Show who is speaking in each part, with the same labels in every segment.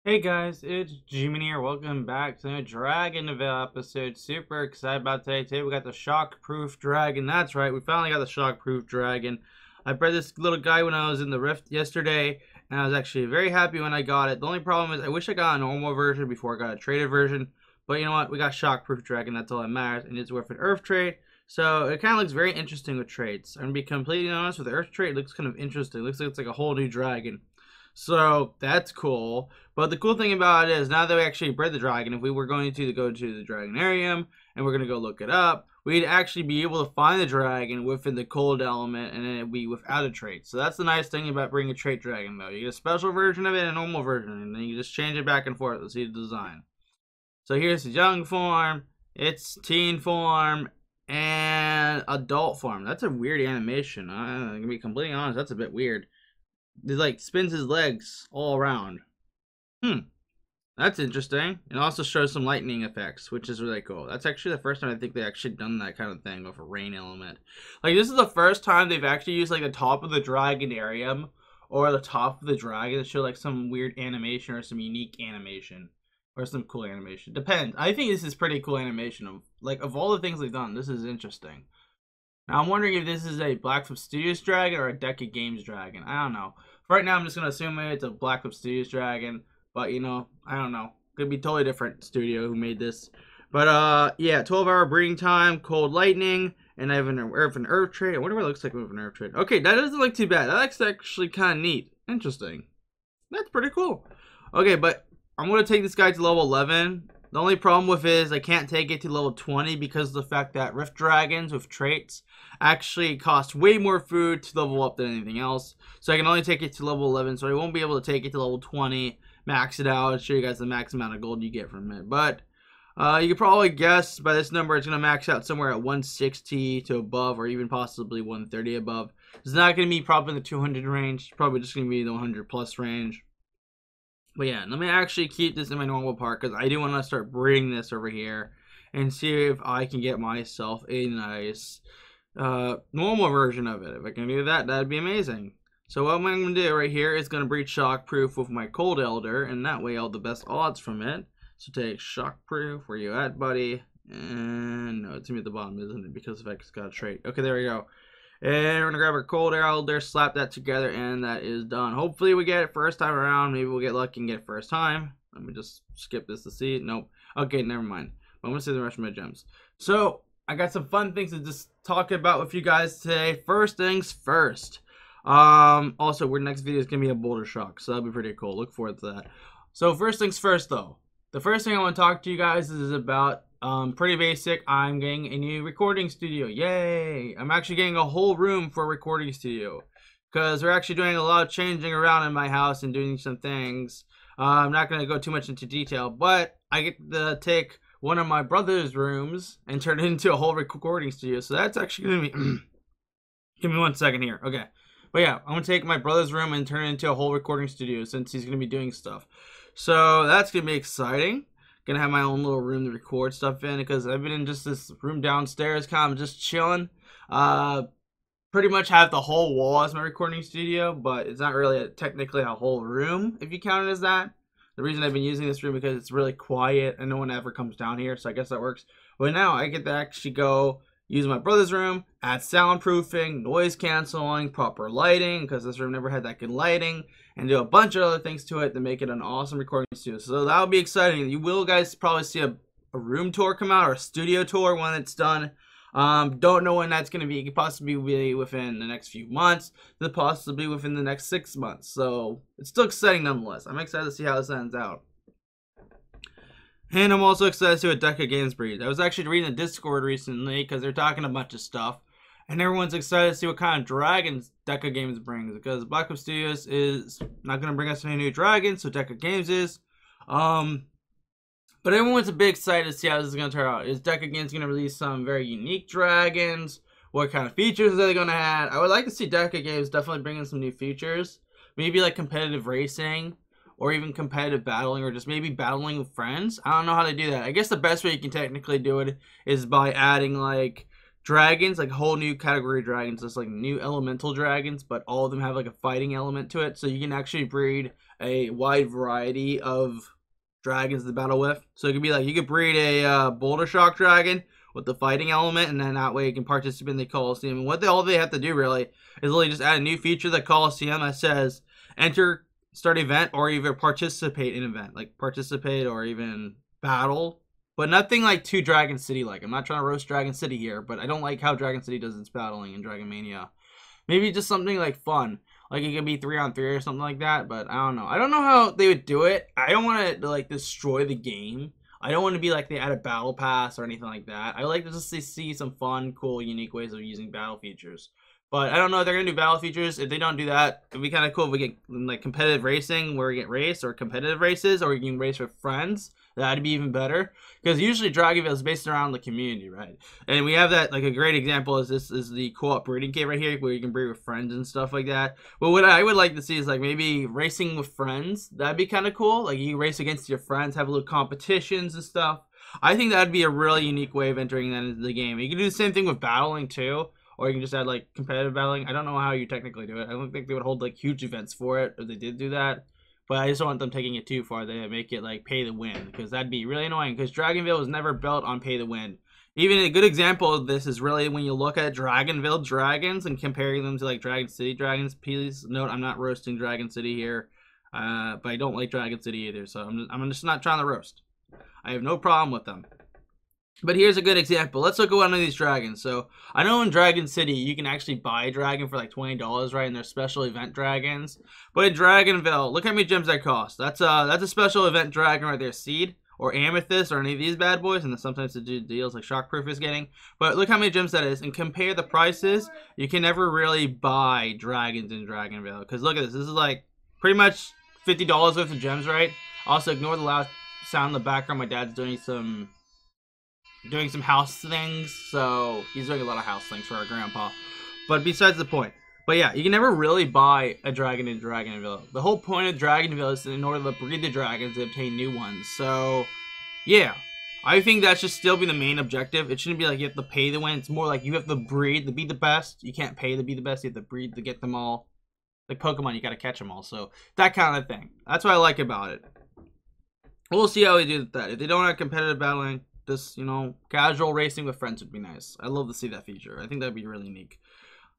Speaker 1: Hey guys, it's G-Man here. Welcome back to a Dragonvale episode. Super excited about today. Today we got the Shockproof Dragon. That's right, we finally got the Shockproof Dragon. I bred this little guy when I was in the Rift yesterday, and I was actually very happy when I got it. The only problem is I wish I got a normal version before I got a traded version. But you know what? We got Shockproof Dragon. That's all that matters, and it's worth an Earth trade. So it kind of looks very interesting with trades. I'm going to be completely honest with the Earth trade. It looks kind of interesting. It looks like it's like a whole new dragon. So that's cool. But the cool thing about it is now that we actually bred the dragon, if we were going to go to the Dragonarium and we're going to go look it up, we'd actually be able to find the dragon within the cold element, and then it'd be without a trait. So that's the nice thing about bringing a trait dragon, though. You get a special version of it and a normal version, and then you just change it back and forth to see the design. So here's the young form, its teen form, and adult form. That's a weird animation. I'm going to be completely honest, that's a bit weird. It like spins his legs all around. That's interesting. It also shows some lightning effects, which is really cool. That's actually the first time I think they actually done that kind of thing with a rain element. Like, this is the first time they've actually used like the top of the Dragonarium or the top of the dragon to show like some weird animation or some unique animation or some cool animation. Depends. I think this is pretty cool animation. Of all the things they've done, this is interesting. Now, I'm wondering if this is a Blackfoot Studios dragon or a Deca Games dragon. I don't know. For right now, I'm just going to assume it's a Blackfoot Studios dragon. But, you know, I don't know. Could be totally different studio who made this. But, yeah, 12-hour breeding time, cold lightning, and I have an Earth trade. I wonder what it looks like with an Earth trade. Okay, that doesn't look too bad. That looks actually kind of neat. Interesting. That's pretty cool. Okay, but I'm going to take this guy to level 11. The only problem with it is I can't take it to level 20 because of the fact that Rift Dragons with traits actually cost way more food to level up than anything else. So I can only take it to level 11, so I won't be able to take it to level 20, max it out, and show you guys the max amount of gold you get from it. But you can probably guess by this number it's going to max out somewhere at 160 to above, or even possibly 130 above. It's not going to be probably in the 200 range. It's probably just going to be the 100 plus range. But yeah, let me actually keep this in my normal part because I do want to start breeding this over here and see if I can get myself a nice normal version of it. If I can do that, that'd be amazing. So what I'm going to do right here is going to breed Shockproof with my Cold Elder, and that way I'll have the best odds from it. So take Shockproof, where you at, buddy? And no, it's going to be at the bottom, isn't it? Because it's got a trait. Okay, there we go. And we're going to grab our Cold Elder, slap that together, and that is done. Hopefully we get it first time around. Maybe we'll get lucky and get it first time. Let me just skip this to see it. Nope. Okay, never mind. I'm going to save the rest of my gems. So, I got some fun things to just talk about with you guys today. First things first. Also, our next video is going to be a boulder shock, so that'll be pretty cool. Look forward to that. So, first things first, though. The first thing I want to talk to you guys is about pretty basic. I'm getting a new recording studio. Yay! I'm actually getting a whole room for a recording studio because we're actually doing a lot of changing around in my house and doing some things. I'm not going to go too much into detail, but I get to take one of my brother's rooms and turn it into a whole recording studio. So that's actually going to be... Give me 1 second here. Okay. But yeah, I'm going to take my brother's room and turn it into a whole recording studio since he's going to be doing stuff. So that's going to be exciting. Gonna have my own little room to record stuff in because I've been in just this room downstairs kind of just chilling. Pretty much have the whole wall as my recording studio, but it's not really technically a whole room if you count it as that. The reason I've been using this room because it's really quiet and no one ever comes down here, so I guess that works. But now I get to actually go use my brother's room, add soundproofing, noise canceling, proper lighting, because this room never had that good lighting, and do a bunch of other things to it to make it an awesome recording studio. So that'll be exciting. You will guys probably see a room tour come out, or a studio tour when it's done. Don't know when that's going to be. It could possibly be within the next few months, possibly within the next 6 months. So it's still exciting nonetheless. I'm excited to see how this ends out. And I'm also excited to see what Deca Games breeds. I was actually reading the Discord recently because they're talking a bunch of stuff. And everyone's excited to see what kind of dragons Deca Games brings. Because Blackfoot Studios is not going to bring us any new dragons, so Deca Games is. But everyone's a bit excited to see how this is going to turn out. Is Deca Games going to release some very unique dragons? What kind of features are they going to add? I would like to see Deca Games definitely bring in some new features. Maybe like competitive racing. Or even competitive battling, or just maybe battling with friends. I don't know how to do that. I guess the best way you can technically do it is by adding like dragons, like whole new category of dragons. It's like new elemental dragons, but all of them have like a fighting element to it. So you can actually breed a wide variety of dragons to battle with. So it could be like you could breed a boulder shock dragon with the fighting element, and then that way you can participate in the Coliseum. And what all they have to do really is really just add a new feature to the Coliseum that says enter, start event, or even participate in event, like participate or even battle. But nothing like too Dragon City like. I'm not trying to roast Dragon City here, but I don't like how Dragon City does its battling in Dragon Mania. Maybe just something like fun. Like it could be 3-on-3 or something like that, but I don't know. I don't know how they would do it. I don't want to like destroy the game. I don't want to be like they add a battle pass or anything like that. I like to just see some fun, cool, unique ways of using battle features. But I don't know if they're going to do battle features. If they don't do that, it'd be kind of cool if we get like competitive racing where we get race, or competitive races, or we can race with friends. That'd be even better. Because usually Dragonvale is based around the community, right? And we have that, like a great example is this is the co-op breeding cave right here where you can breed with friends and stuff like that. But what I would like to see is like maybe racing with friends. That'd be kind of cool. Like you race against your friends, have little competitions and stuff. I think that'd be a really unique way of entering that into the game. You can do the same thing with battling too. Or you can just add like competitive battling. I don't know how you technically do it. I don't think they would hold like huge events for it if they did do that. But I just don't want them taking it too far. They make it like pay to win, because that'd be really annoying. Because Dragonvale was never built on pay to win. Even a good example of this is really when you look at Dragonvale dragons and comparing them to like Dragon City dragons. Please note I'm not roasting Dragon City here, but I don't like Dragon City either. So I'm just not trying to roast. I have no problem with them. But here's a good example. Let's look at one of these dragons. So I know in Dragon City you can actually buy a dragon for like $20, right? And they're special event dragons. But in Dragonvale, look how many gems that cost. That's a special event dragon right there, Seed or Amethyst or any of these bad boys. And then sometimes to do deals like Shockproof is getting. But look how many gems that is. And compare the prices. You can never really buy dragons in Dragonvale. Because look at this. This is like pretty much $50 worth of gems, right? Also ignore the loud sound in the background. My dad's doing some house things, so he's doing a lot of house things for our grandpa. But besides the point. But yeah, you can never really buy a dragon in Dragonvale. The whole point of Dragonvale is in order to breed the dragons to obtain new ones. So yeah, I think that should still be the main objective. It shouldn't be like you have to pay to win. It's more like you have to breed to be the best. You can't pay to be the best. You have to breed to get them all. Like Pokemon, you gotta catch them all. So that kind of thing. That's what I like about it. We'll see how they do that. If they don't have competitive battling, this, you know, casual racing with friends would be nice. I'd love to see that feature. I think that'd be really unique.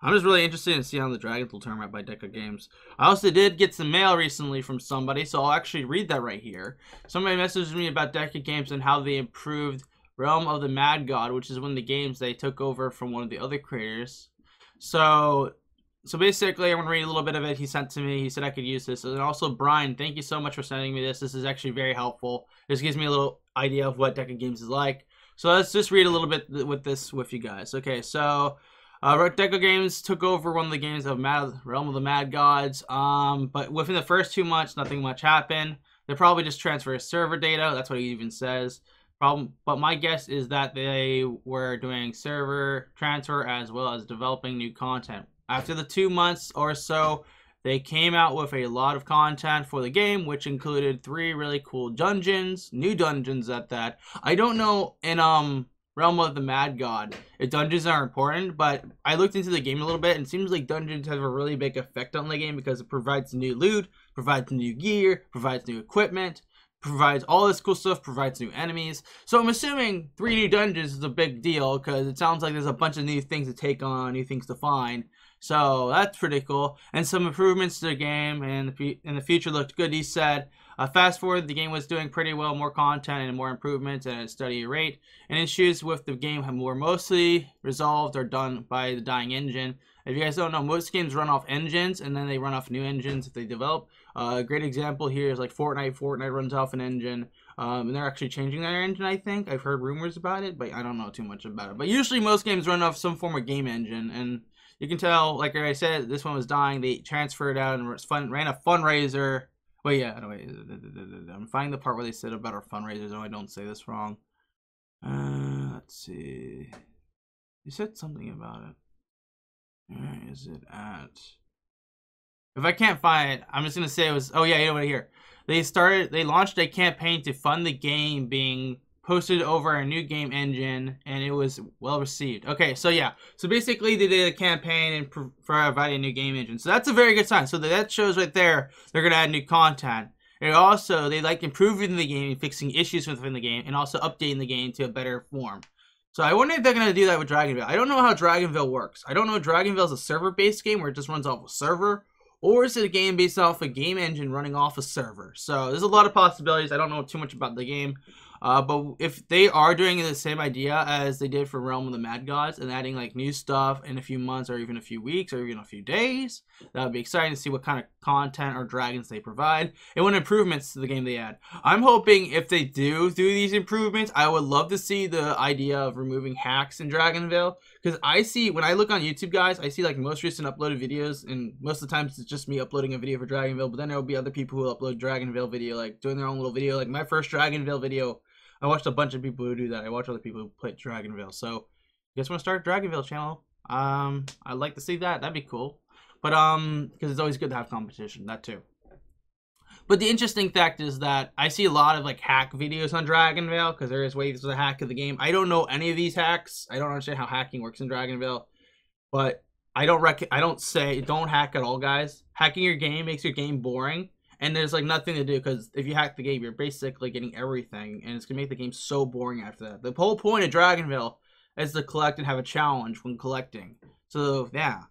Speaker 1: I'm just really interested in seeing how the Dragons will turn out by Deca Games. I also did get some mail recently from somebody, so I'll actually read that right here. Somebody messaged me about Deca Games and how they improved Realm of the Mad God, which is one of the games they took over from one of the other creators. So basically, I'm going to read a little bit of it he sent to me. He said I could use this. And also, Brian, thank you so much for sending me this. This is actually very helpful. This gives me a little idea of what Deca Games is like. So let's just read a little bit with you guys. Okay, so Deca Games took over one of the games of Realm of the Mad Gods. But within the first 2 months, nothing much happened. They probably just transferred server data. That's what he even says. But my guess is that they were doing server transfer as well as developing new content. After the 2 months or so, they came out with a lot of content for the game, which included 3 really cool dungeons, new dungeons at that. I don't know in Realm of the Mad God if dungeons are important, but I looked into the game a little bit and it seems like dungeons have a really big effect on the game because it provides new loot, provides new gear, provides new equipment, provides all this cool stuff, provides new enemies. So I'm assuming 3 new dungeons is a big deal because it sounds like there's a bunch of new things to take on, new things to find. So that's pretty cool. And some improvements to the game and the future looked good, he said. Fast forward, the game was doing pretty well, more content and more improvements at a steady rate. And issues with the game were mostly resolved or done by the dying engine. If you guys don't know, most games run off engines and then they run off new engines if they develop. A great example here is like Fortnite. Fortnite runs off an engine. And they're actually changing their engine, I think. I've heard rumors about it, but I don't know too much about it. But usually most games run off some form of game engine. And you can tell, like I said, this one was dying. They transferred out and ran a fundraiser. Wait, yeah, no, wait. I'm finding the part where they said about our fundraisers. Oh, I don't say this wrong. Let's see. You said something about it. Where is it at? If I can't find it, I'm just gonna say it was. Oh yeah, you know what? Here, they launched a campaign to fund the game being posted over a new game engine, and it was well received. Okay, so yeah, so basically they did a campaign and provided a new game engine, so that's a very good sign. So that shows right there they're gonna add new content, and also they like improving the game, fixing issues within the game, and also updating the game to a better form. So I wonder if they're gonna do that with Dragonvale. I don't know how Dragonvale works. I don't know if Dragonvale is a server-based game where it just runs off a server, or is it a game based off a game engine running off a server? So there's a lot of possibilities. I don't know too much about the game. But if they are doing the same idea as they did for Realm of the Mad Gods and adding like new stuff in a few months or even a few weeks or even a few days, that would be exciting to see what kind of content or dragons they provide and what improvements to the game they add. I'm hoping if they do these improvements, I would love to see the idea of removing hacks in Dragonvale, because I see, when I look on YouTube, guys, I see like most recent uploaded videos, and most of the times it's just me uploading a video for Dragonvale, but then there will be other people who upload Dragonvale video, like doing their own little video. Like my first Dragonvale video, I watched a bunch of people who do that. I watch other people who play Dragonvale. So, you guys want to start a Dragonvale channel? I'd like to see that. That'd be cool. But, because it's always good to have competition. That too. But the interesting fact is that I see a lot of, like, hack videos on Dragonvale, because there is ways to hack of the game. I don't know any of these hacks. I don't understand how hacking works in Dragonvale. But I don't say, don't hack at all, guys. Hacking your game makes your game boring. And there's like nothing to do, because if you hack the game, you're basically getting everything, and it's gonna make the game so boring after that. The whole point of Dragonvale is to collect and have a challenge when collecting. So yeah,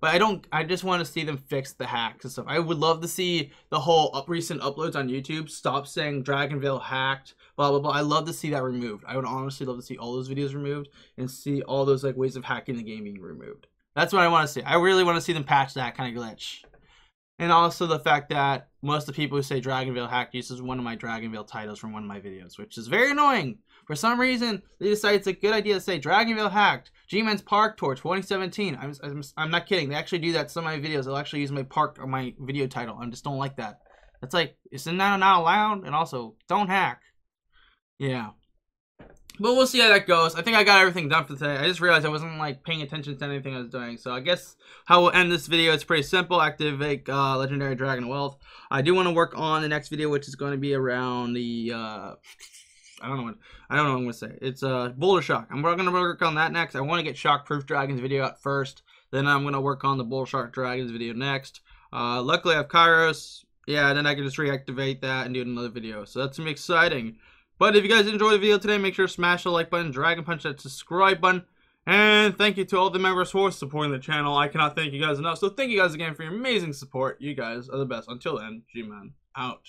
Speaker 1: but I just want to see them fix the hacks and stuff. I would love to see the whole recent uploads on YouTube stop saying Dragonvale hacked, blah blah blah. I love to see that removed. I would honestly love to see all those videos removed and see all those like ways of hacking the game being removed. That's what I want to see. I really want to see them patch that kind of glitch. And also the fact that most of the people who say Dragonvale hacked uses one of my Dragonvale titles from one of my videos, which is very annoying. For some reason, they decided it's a good idea to say Dragonvale hacked, G-Man's Park Tour 2017. I'm not kidding. They actually do that in some of my videos. They'll actually use my park or my video title. I just don't like that. It's like, isn't that not allowed? And also, don't hack. Yeah. But we'll see how that goes. I think I got everything done for today. I just realized I wasn't like paying attention to anything I was doing. So I guess how we'll end this video, it's pretty simple. Activate Legendary Dragon Wealth. I do want to work on the next video, which is going to be around the I don't know what I'm gonna say. It's Boulder Shock. I'm gonna work on that next. I want to get Shockproof Dragons video out first. Then I'm gonna work on the Boulder Shock Dragons video next. Luckily I have Kairos. Yeah, and then I can just reactivate that and do another video. So that's gonna be exciting. But if you guys enjoyed the video today, make sure to smash the like button, Dragon Punch that subscribe button, and thank you to all the members for supporting the channel. I cannot thank you guys enough, so thank you guys again for your amazing support. You guys are the best. Until then, G-Man out.